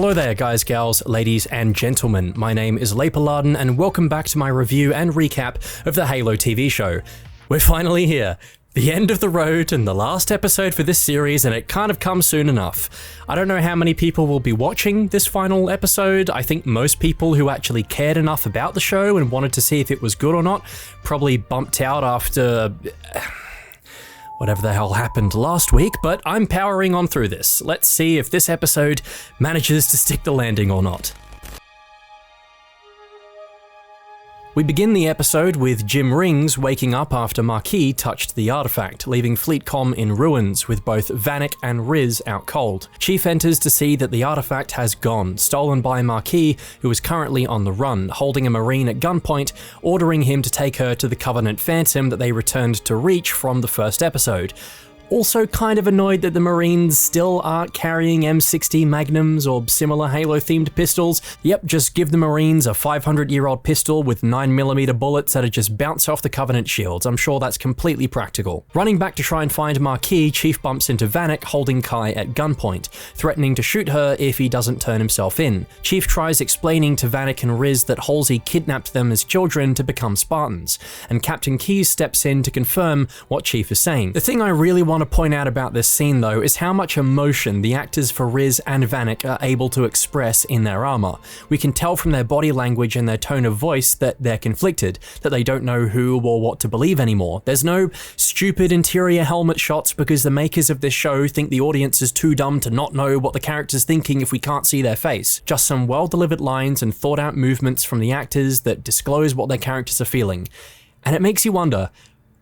Hello there guys, gals, ladies and gentlemen. My name is Lepaladin and welcome back to my review and recap of the Halo TV show. We're finally here. The end of the road and the last episode for this series, and it kind of comes soon enough. I don't know how many people will be watching this final episode. I think most people who actually cared enough about the show and wanted to see if it was good or not probably bumped out after whatever the hell happened last week, but I'm powering on through this. Let's see if this episode manages to stick the landing or not. We begin the episode with Jim Rings waking up after Marquis touched the artifact, leaving Fleetcom in ruins with both Vanek and Riz out cold. Chief enters to see that the artifact has gone, stolen by Marquis, who is currently on the run, holding a Marine at gunpoint, ordering him to take her to the Covenant Phantom that they returned to Reach from the first episode. Also kind of annoyed that the Marines still aren't carrying M60 Magnums or similar Halo-themed pistols. Yep, just give the Marines a 500-year-old pistol with 9mm bullets that'll just bounce off the Covenant shields. I'm sure that's completely practical. Running back to try and find Marquis, Chief bumps into Vanek holding Kai at gunpoint, threatening to shoot her if he doesn't turn himself in. Chief tries explaining to Vanek and Riz that Halsey kidnapped them as children to become Spartans, and Captain Keyes steps in to confirm what Chief is saying. The thing I really want to point out about this scene though is how much emotion the actors for Riz and Vanek are able to express in their armor. We can tell from their body language and their tone of voice that they're conflicted, that they don't know who or what to believe anymore. There's no stupid interior helmet shots because the makers of this show think the audience is too dumb to not know what the character's thinking if we can't see their face. Just some well-delivered lines and thought-out movements from the actors that disclose what their characters are feeling. And it makes you wonder,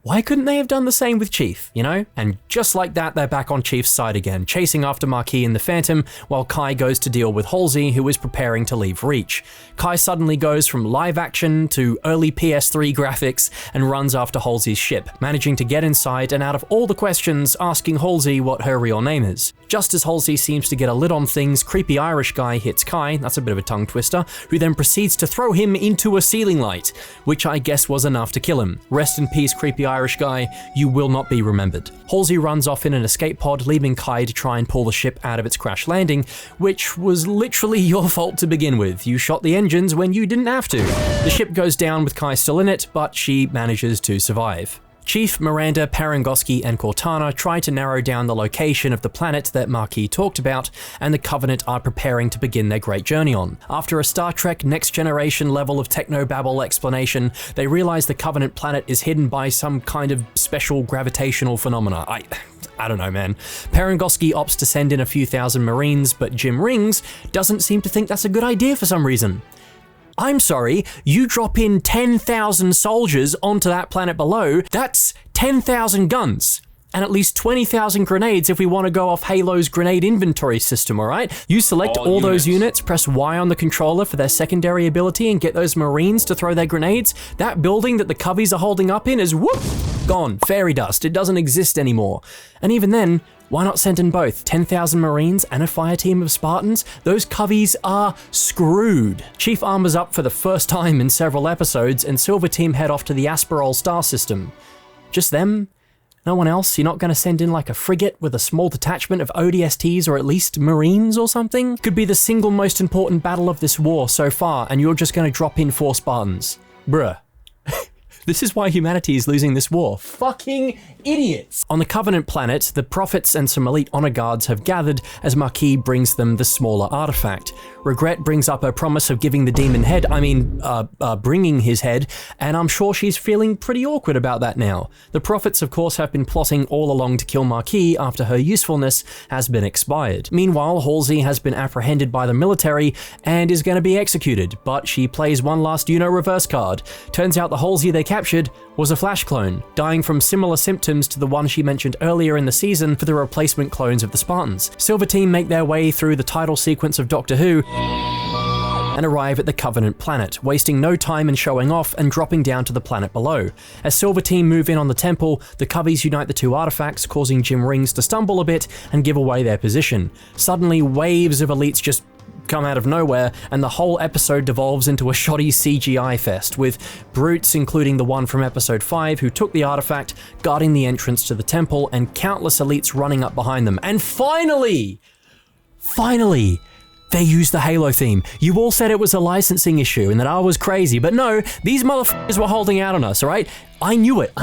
why couldn't they have done the same with Chief, you know? And just like that, they're back on Chief's side again, chasing after Marquis and the Phantom, while Kai goes to deal with Halsey, who is preparing to leave Reach. Kai suddenly goes from live action to early PS3 graphics and runs after Halsey's ship, managing to get inside and out of all the questions, asking Halsey what her real name is. Just as Halsey seems to get a lid on things, creepy Irish guy hits Kai, that's a bit of a tongue twister, who then proceeds to throw him into a ceiling light, which I guess was enough to kill him. Rest in peace, creepy Irish guy, you will not be remembered. Halsey runs off in an escape pod, leaving Kai to try and pull the ship out of its crash landing, which was literally your fault to begin with. You shot the engines when you didn't have to. The ship goes down with Kai still in it, but she manages to survive. Chief, Miranda, Parangoski, and Cortana try to narrow down the location of the planet that Marquis talked about, and the Covenant are preparing to begin their great journey on. After a Star Trek Next Generation level of technobabble explanation, they realize the Covenant planet is hidden by some kind of special gravitational phenomena. I don't know, man. Parangoski opts to send in a few thousand Marines, but Jim Rings doesn't seem to think that's a good idea for some reason. I'm sorry, you drop in 10,000 soldiers onto that planet below, that's 10,000 guns. And at least 20,000 grenades if we want to go off Halo's grenade inventory system, alright? You select all those units, press Y on the controller for their secondary ability and get those Marines to throw their grenades. That building that the Coveys are holding up in is whoop, gone, fairy dust, it doesn't exist anymore. And even then, why not send in both 10,000 Marines and a fire team of Spartans? Those Coveys are screwed. Chief armors up for the first time in several episodes and Silver Team head off to the Asperol star system. Just them? No one else? You're not going to send in like a frigate with a small detachment of ODSTs or at least Marines or something? Could be the single most important battle of this war so far and you're just going to drop in 4 Spartans. Bruh. This is why humanity is losing this war. Fucking idiots! On the Covenant planet, the Prophets and some elite honor guards have gathered as Marquis brings them the smaller artifact. Regret brings up her promise of giving the demon head, bringing his head, and I'm sure she's feeling pretty awkward about that now. The Prophets, of course, have been plotting all along to kill Marquis after her usefulness has been expired. Meanwhile, Halsey has been apprehended by the military and is going to be executed, but she plays one last reverse card. Turns out the Halsey they captured was a Flash clone, dying from similar symptoms to the one she mentioned earlier in the season for the replacement clones of the Spartans. Silver Team make their way through the title sequence of Doctor Who and arrive at the Covenant planet, wasting no time in showing off and dropping down to the planet below. As Silver Team move in on the temple, the Coveys unite the 2 artifacts, causing Jim Rings to stumble a bit and give away their position. Suddenly, waves of elites just come out of nowhere, and the whole episode devolves into a shoddy CGI fest, with brutes, including the one from episode 5 who took the artifact, guarding the entrance to the temple, and countless elites running up behind them. And finally, They used the Halo theme. You all said it was a licensing issue and that I was crazy, but no, these motherfuckers were holding out on us, alright? I knew it.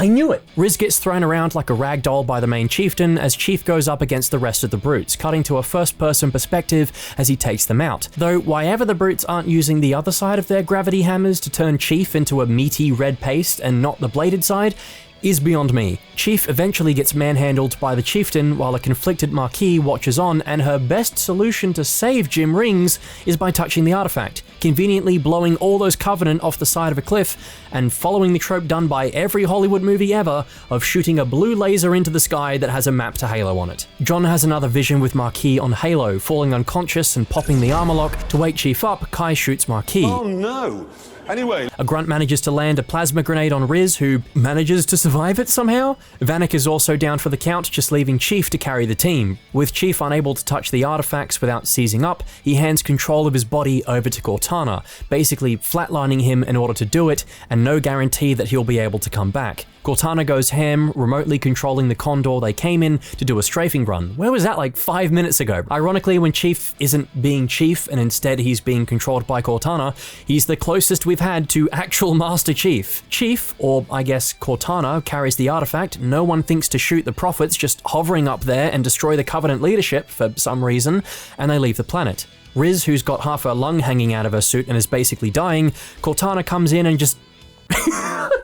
Riz gets thrown around like a rag doll by the main chieftain as Chief goes up against the rest of the brutes, cutting to a first-person perspective as he takes them out. Though, why ever the brutes aren't using the other side of their gravity hammers to turn Chief into a meaty red paste and not the bladed side is beyond me. Chief eventually gets manhandled by the chieftain while a conflicted Marquis watches on, and her best solution to save Jim Rings is by touching the artifact, conveniently blowing all those Covenant off the side of a cliff and following the trope done by every Hollywood movie ever of shooting a blue laser into the sky that has a map to Halo on it. John has another vision with Marquis on Halo, falling unconscious and popping the armor lock. To wake Chief up, Kai shoots Marquis. Oh no! Anyway, a grunt manages to land a plasma grenade on Riz, who manages to survive it somehow. Vanek is also down for the count, just leaving Chief to carry the team. With Chief unable to touch the artifacts without seizing up, he hands control of his body over to Cortana, basically flatlining him in order to do it, and no guarantee that he'll be able to come back. Cortana goes ham, remotely controlling the Condor they came in to do a strafing run. Where was that, like 5 minutes ago? Ironically, when Chief isn't being Chief and instead he's being controlled by Cortana, he's the closest we've had to actual Master Chief. Chief, or I guess Cortana, carries the artifact. No one thinks to shoot the Prophets just hovering up there and destroy the Covenant leadership for some reason, and they leave the planet. Riz, who's got half her lung hanging out of her suit and is basically dying, Cortana comes in and just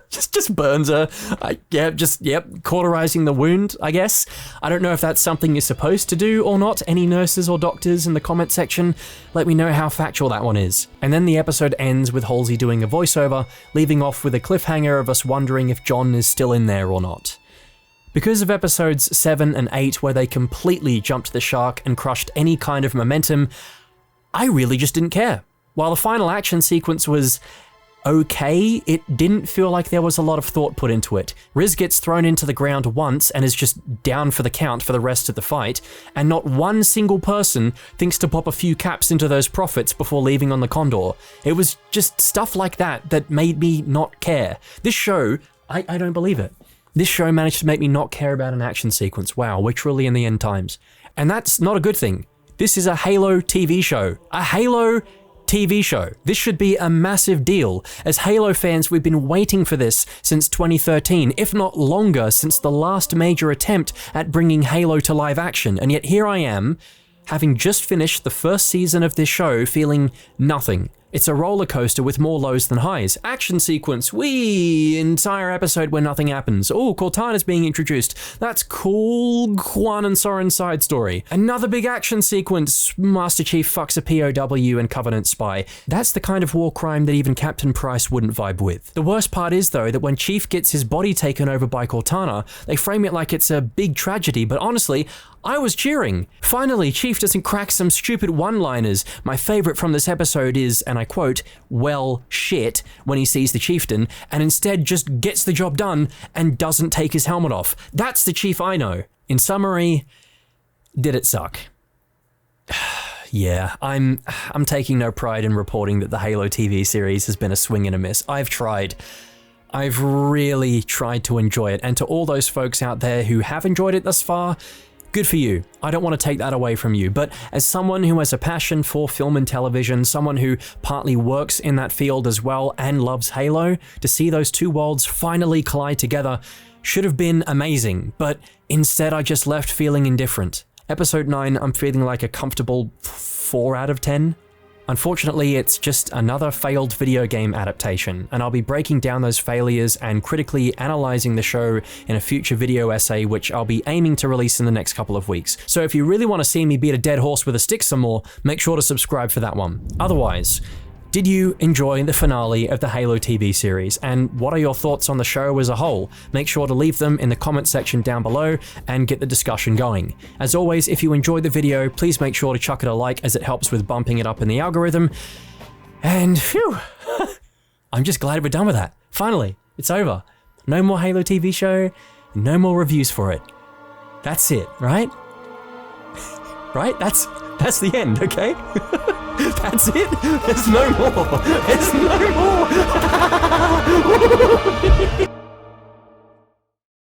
just burns her. Cauterizing the wound, I guess. I don't know if that's something you're supposed to do or not. Any nurses or doctors in the comment section, let me know how factual that one is. And then the episode ends with Halsey doing a voiceover, leaving off with a cliffhanger of us wondering if John is still in there or not. Because of episodes 7 and 8, where they completely jumped the shark and crushed any kind of momentum, I really just didn't care. While the final action sequence was okay, it didn't feel like there was a lot of thought put into it. Riz gets thrown into the ground once and is just down for the count for the rest of the fight, and not one single person thinks to pop a few caps into those Prophets before leaving on the Condor. It was just stuff like that that made me not care. This show, I don't believe it. This show managed to make me not care about an action sequence. Wow, we're truly in the end times. And that's not a good thing. This is a Halo TV show. A Halo TV show. This should be a massive deal. As Halo fans, we've been waiting for this since 2013, if not longer, since the last major attempt at bringing Halo to live action. And yet here I am, having just finished the first season of this show, feeling nothing. It's a roller coaster with more lows than highs. Action sequence, whee! Entire episode where nothing happens. Oh, Cortana's being introduced. That's cool. Juan and Soren's side story. Another big action sequence. Master Chief fucks a POW and Covenant spy. That's the kind of war crime that even Captain Price wouldn't vibe with. The worst part is, though, that when Chief gets his body taken over by Cortana, they frame it like it's a big tragedy, but honestly, I was cheering. Finally, Chief doesn't crack some stupid one-liners. My favorite from this episode is, and I quote, "well, shit," when he sees the chieftain, and instead just gets the job done and doesn't take his helmet off. That's the Chief I know. In summary, did it suck? Yeah, I'm taking no pride in reporting that the Halo TV series has been a swing and a miss. I've tried. I've really tried to enjoy it, and to all those folks out there who have enjoyed it thus far, good for you. I don't want to take that away from you, but as someone who has a passion for film and television, someone who partly works in that field as well and loves Halo, to see those two worlds finally collide together should have been amazing, but instead I just left feeling indifferent. Episode 9, I'm feeling like a comfortable 4 out of 10. Unfortunately, it's just another failed video game adaptation, and I'll be breaking down those failures and critically analyzing the show in a future video essay, which I'll be aiming to release in the next couple of weeks. So if you really want to see me beat a dead horse with a stick some more, make sure to subscribe for that one. Otherwise, did you enjoy the finale of the Halo TV series? And what are your thoughts on the show as a whole? Make sure to leave them in the comment section down below and get the discussion going. As always, if you enjoyed the video, please make sure to chuck it a like, as it helps with bumping it up in the algorithm. And phew, I'm just glad we're done with that. Finally, it's over. No more Halo TV show, no more reviews for it. That's it, right? Right? That's the end, okay? That's it? There's no more. There's no more.